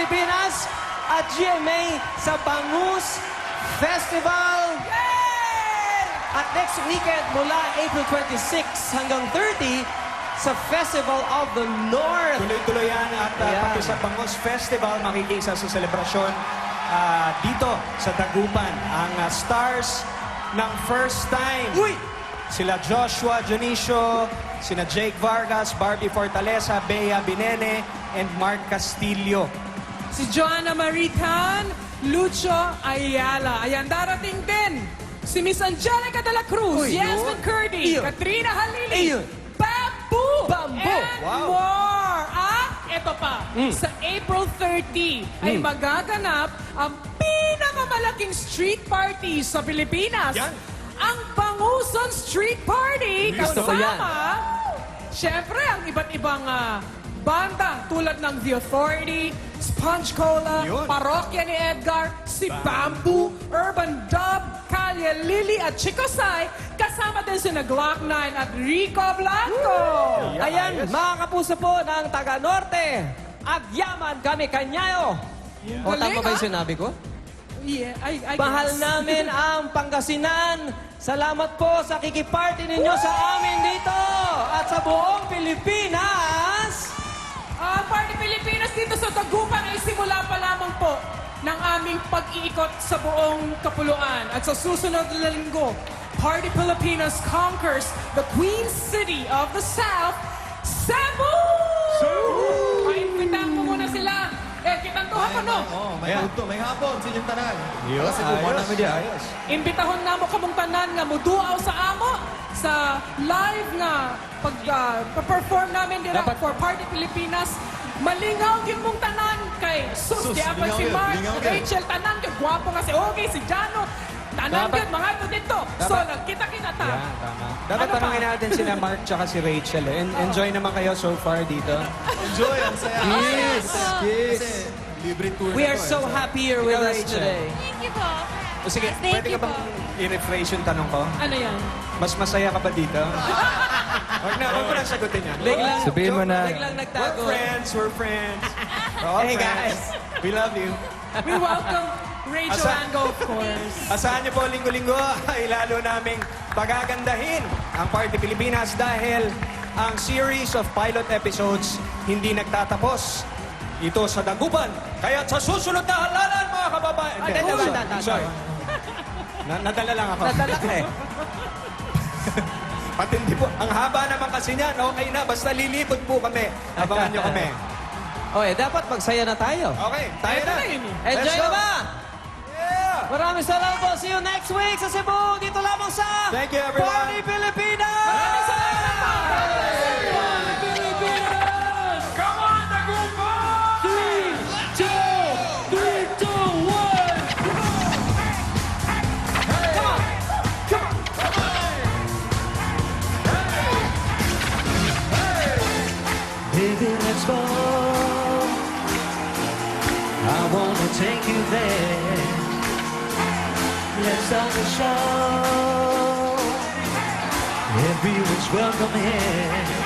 Pilipinas at GMA sa Bangus Festival. At next weekend mula April 26 hanggang 30 sa Festival of the North. Tuloy-tuloy yan at pati sa Bangus Festival makikisa sa selebrasyon dito sa Dagupan. Ang stars ng first time. Uy! Sila Joshua Dionisio, sina Jake Vargas, Barbie Fortaleza, Bea Binene, and Mark Castillo. Si Joanna Maritan, Lucio Ayala. Ayan, darating din si Miss Angelica de la Cruz, Uy, Yasmin Curdy, Iyo. Katrina Halili, Iyo. Bamboo, Bamboo. and Wow. more. At ito pa, sa April 30 ay magaganap ang pinakamalaking street party sa Pilipinas. Yan. Ang Banguson Street Party Gusto ko yan. kasama, syempre, ang iba't ibang banda tulad ng The Authority, Sponge Cola, Yun. Parokya ni Edgar, si Bamboo, Urban Dub, Kalye Lily at Chico Sai, kasama din si Glock 9 at Rico Blanco. Ayan, mga kapuso po ng Taga Norte at Yaman kami Kanyayo. O tama ba yung sinabi ko? Yeah, I Mahal guess. namin ang Pangasinan. Salamat po sa kikiparty ninyo sa amin dito at sa buong Pilipinas. Ang Party Pilipinas dito sa Dagupan ay simula pa lamang po ng aming pag-iikot sa buong kapuluan. At sa susunod na linggo, Party Pilipinas conquers the Queen City of the South, Cebu! Paimbitahan mo muna sila. Kitang tuha pa, no? May hapon, may hapon sa inyong tanan. Yun, Para sa Cebu, ayos. namin yan. Imbitahon na mo kamong tanan nga muduaw sa amo sa live nga pag-perform namin dira Dapat- for Party Pilipinas. Malingaw yun mong tanan kay Sus, Sus, di apay lingaw si yun, Mark, lingaw si yun. Rachel, tanan kay gwapo nga si Ogie, si Jano. Tanan Dapat- yun, mga ito dito. So, nagkita-kita ta. Yan, tama. Dapat Ano pa? tanongin natin sila Mark tsaka si Rachel. Enjoy naman kayo so far dito. Enjoy, ang saya. Yes. Kasi libre tour We na are to, so happy you're with Ikaw, us Rachel. today. Thank you po. O sige, Thank pwede you ka bang po. i-rephrase yung tanong ko? Ano yan? Mas masaya ka ba dito? Huwag mo na sagutin yan. Biglang, Sabihin mo na. biglang We're nagtago. friends, we're friends. We're all Hey, friends. We love you. We welcome Rachel Asa- Ango, of course. Asahan niyo po linggo-linggo ay lalo naming pagagandahin ang Party Pilipinas dahil ang series of pilot episodes hindi nagtatapos. Ito sa Dagupan. Kaya sa susunod na halalan, mga kababayan. Ah, tanda. Sorry. Nadala lang ako. Nadala ka eh. Patindi po. Ang haba naman kasi niyan. Okay na. Basta lilipod po kami. Abangan niyo kami. Okay, dapat magsaya na tayo. Okay, tayo na. Enjoy Let's na go. ba? Yeah! Maraming salamat po. See you next week sa Cebu. Dito lamang sa Thank you, everyone. Party Pilipinas! Maraming salamat po. Party Pilipinas! Come on, Dagupan! 3, 2, 1! Baby, let's go. I wanna take you there. Let's start the show. Everyone's welcome here.